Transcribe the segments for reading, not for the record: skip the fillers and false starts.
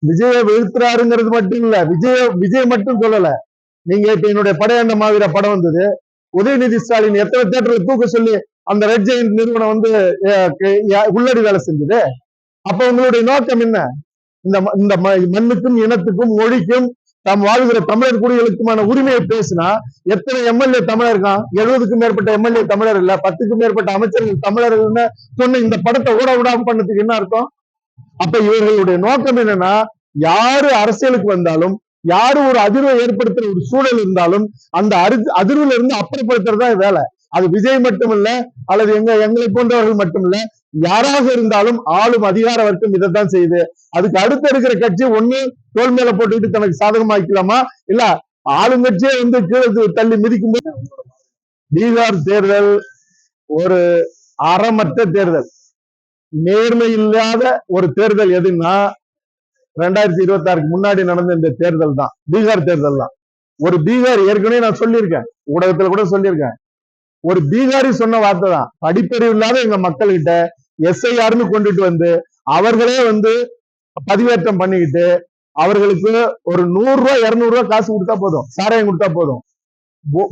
விஜய வீழ்த்துறாருங்கிறது மட்டும் இல்ல, விஜய் மட்டும் சொல்லல. நீங்க இப்ப என்னுடைய படையண்ட மாவீர படம் வந்தது, உதயநிதி ஸ்டாலின் எத்தனை தேட்டர்ல தூக்க சொல்லி அந்த ரெட் ஜெயின்ட் நிறுவனம் வந்து உள்ளடி வேலை செஞ்சது. அப்ப உங்களுடைய நோக்கம் என்ன? இந்த மண்ணுக்கும் இனத்துக்கும் மொழிக்கும் தாம் வாழ்கிற தமிழர் குடிகளுக்குமான உரிமையை பேசினா எத்தனை எம்எல்ஏ தமிழர் இருக்கான்? 70க்கும் மேற்பட்ட எம்எல்ஏ தமிழர் இல்ல, 10க்கும் மேற்பட்ட அமைச்சர்கள் தமிழர்கள்னு சொன்ன இந்த படத்தை ஓட விடாம பண்ணதுக்கு என்ன அர்த்தம்? அப்ப இவர்களுடைய நோக்கம் என்னன்னா, யாரு அரசியலுக்கு வந்தாலும், யாரு ஒரு அதிர்வை ஏற்படுத்துற ஒரு சூழல் இருந்தாலும் அந்த அதிர்வுல இருந்து அப்புறப்படுத்துறதா வேலை. அது விஜய் மட்டும் இல்ல, அல்லது எங்களை போன்றவர்கள் மட்டும் இல்ல, யாராக இருந்தாலும் ஆளும் அதிகார வர்க்கம் இதைத்தான் செய்யுது. அதுக்கு அடுத்து இருக்கிற கட்சி ஒண்ணு தோல் மேல போட்டுக்கிட்டு தனக்கு சாதகமாக்கலாமா, இல்ல ஆளுங்கட்சியே வந்து கீழே தள்ளி மிதிக்கும் போது. பீகார் தேர்தல் ஒரு அறமற்ற தேர்தல், நேர்மை இல்லாத ஒரு தேர்தல். எதுன்னா 2026க்கு முன்னாடி நடந்த இந்த தேர்தல் தான், பீகார் தேர்தல் தான். ஒரு பீகார், ஏற்கனவே நான் சொல்லியிருக்கேன், ஊடகத்துல கூட சொல்லியிருக்கேன், ஒரு பீகாரி சொன்ன வார்த்தை தான், படிப்பறிவு இல்லாத எங்க மக்கள்கிட்ட எஸ்ஐஆர்னு கொண்டுட்டு வந்து அவர்களே வந்து பதிவேற்றம் பண்ணிக்கிட்டு அவர்களுக்கு ஒரு 100 ரூபாய் 200 ரூபாய் காசு கொடுத்தா போதும், சாராயம் கொடுத்தா போதும்,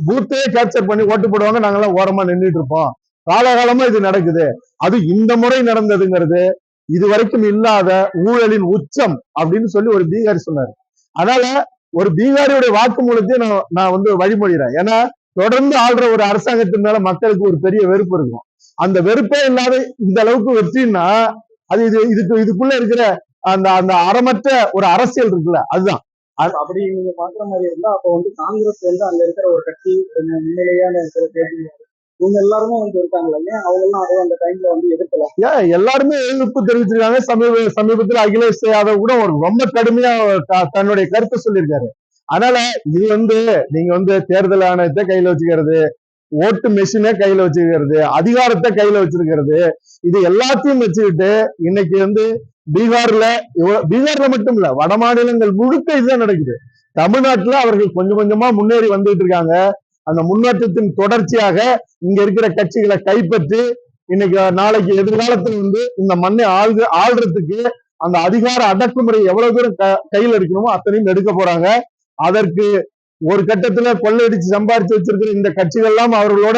பூத்தையே கேப்சர் பண்ணி ஓட்டு போடுவாங்க, நாங்கெல்லாம் ஓரமா நின்றுட்டு இருப்போம். காலகாலமா இது நடக்குது. அது இந்த முறை நடந்ததுங்கிறது இதுவரைக்கும் இல்லாத ஊழலின் உச்சம் அப்படின்னு சொல்லி ஒரு பீகாரி சொன்னாரு. அதனால ஒரு பீகாரியுடைய வாக்குமூலத்தையும் நான் வந்து வழிமொழிகிறேன். ஏன்னா தொடர்ந்து ஆள்ற ஒரு அரசாங்கத்தின் மேல மக்களுக்கு ஒரு பெரிய வெறுப்பு இருக்கும். அந்த வெறுப்பே இல்லாத இந்த அளவுக்கு வெற்றின்னா அது இதுக்குள்ள இருக்கிற அந்த அந்த அறமற்ற ஒரு அரசியல் இருக்குல்ல, அதுதான். அப்படி நீங்க பாக்குற மாதிரி இருந்தா அப்ப வந்து காங்கிரஸ் வந்து அங்க இருக்கிற ஒரு கட்சி முன்னிலையான இவங்க எல்லாருமே வந்து இருக்காங்க, அவங்க எல்லாம் அந்த டைம்ல வந்து எதிர்க்கல. எல்லாருமே எதிர்ப்பு தெரிவிச்சிருக்காங்க. சமீபத்தில் அகிலேஷ் யாதவ் கூட ஒரு ரொம்ப கடுமையா தன்னுடைய கருத்தை சொல்லியிருக்காரு. அதனால இது வந்து நீங்க வந்து தேர்தல் ஆணையத்தை கையில வச்சுக்கிறது, ஓட்டு மெஷினை கையில வச்சுக்கிறது, அதிகாரத்தை கையில வச்சிருக்கிறது, இது எல்லாத்தையும் வச்சுக்கிட்டு இன்னைக்கு வந்து பீகார்ல மட்டும் இல்ல, வட மாநிலங்கள் முழுக்க இதுதான் நடக்குது. தமிழ்நாட்டுல அவர்கள் கொஞ்சம் கொஞ்சமா முன்னேறி வந்துட்டு இருக்காங்க. அந்த முன்னேற்றத்தின் தொடர்ச்சியாக இங்க இருக்கிற கட்சிகளை கைப்பற்றி இன்னைக்கு நாளைக்கு எதிர்காலத்தில் வந்து இந்த மண்ணை ஆள்றதுக்கு அந்த அதிகார அடக்குமுறை எவ்வளவு தூரம் கையில் இருக்கணுமோ அத்தனையும் எடுக்க போறாங்க. அதற்கு ஒரு கட்டத்துல கொள்ளையடிச்சு சம்பாரிச்சு வச்சிருக்கிற இந்த கட்சிகள் எல்லாம் அவர்களோட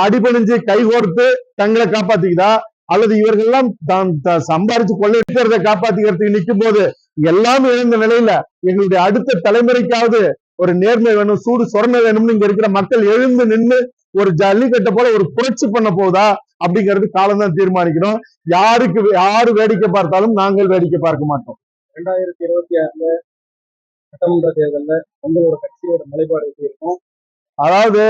அடிபணிஞ்சு கைகோர்த்து தங்களை காப்பாத்திக்குதா, அல்லது இவர்கள் எல்லாம் தான் சம்பாரிச்சு கொள்ளையடிக்கிறத காப்பாத்திக்கிறதுக்கு நிற்கும் போது எல்லாம் இழந்த நிலையில எங்களுடைய அடுத்த தலைமுறைக்காவது ஒரு நேர்மை வேணும், சூடு சொரண வேணும்னு இங்க இருக்கிற மக்கள் எழுந்து நின்று ஒரு ஜல்லிக்கட்டை போல ஒரு புரட்சி பண்ண போதா அப்படிங்கிறது காலம் தான் தீர்மானிக்கணும். யாரு வேடிக்கை பார்த்தாலும் நாங்கள் வேடிக்கை பார்க்க மாட்டோம். 2026 சட்டமன்ற தேர்தல்ல உங்களோட கட்சியோட நிலைப்பாடு எப்படி இருக்கும்? அதாவது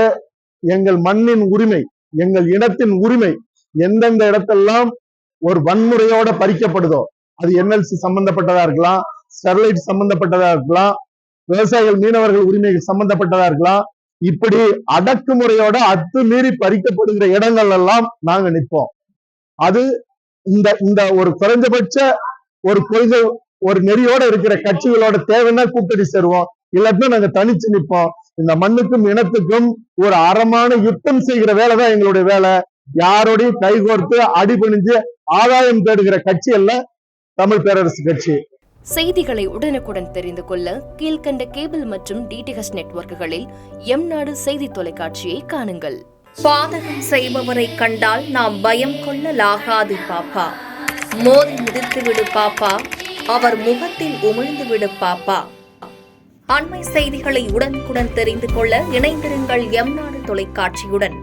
எங்கள் மண்ணின் உரிமை, எங்கள் இனத்தின் உரிமை எந்தெந்த இடத்தெல்லாம் ஒரு வன்முறையோட பறிக்கப்படுதோ, அது என்எல்சி சம்பந்தப்பட்டதா இருக்கலாம், ஸ்டெர்லைட் சம்பந்தப்பட்டதா இருக்கலாம், விவசாயிகள் மீனவர்கள் உரிமைகள் சம்பந்தப்பட்டதா இருக்கலாம், இப்படி அடக்குமுறையோட அத்துமீறி பறிக்கப்படுகிற இடங்கள் எல்லாம் நாங்க நிற்போம். அது இந்த ஒரு குறைஞ்சபட்ச ஒரு கொள்கை ஒரு நெறியோட இருக்கிற கட்சிகளோட தேவைன்னா கூட்டணி சேருவோம், இல்லாட்டினா நாங்க தனிச்சு நிற்போம். இந்த மண்ணுக்கும் இனத்துக்கும் ஒரு அறமான யுத்தம் செய்கிற வேலைதான் எங்களுடைய வேலை. யாரோடையும் கைகோர்த்து அடிபணிஞ்சு ஆதாயம் தேடுகிற கட்சி அல்ல தமிழ் பேரரசு கட்சி. செய்திகளை உடனுக்குடன் தெரிந்து கொள்ள கீழ்கண்ட கேபிள் மற்றும் டிடிஹெச் நெட்வொர்க்குகளில் எம்நாடு செய்தி தொலைக்காட்சியை காணுங்கள். பாதகம் செய்பவரை கண்டால் நாம் பயம் கொள்ளலாகாது பாப்பா, மோதி மிதித்து விடு பாப்பா, அவர் முகத்தில் உமிழ்ந்து விடு பாப்பா. அண்மை செய்திகளை உடனுக்குடன் தெரிந்து கொள்ள இணைந்திருங்கள் எம்நாடு தொலைக்காட்சியுடன்.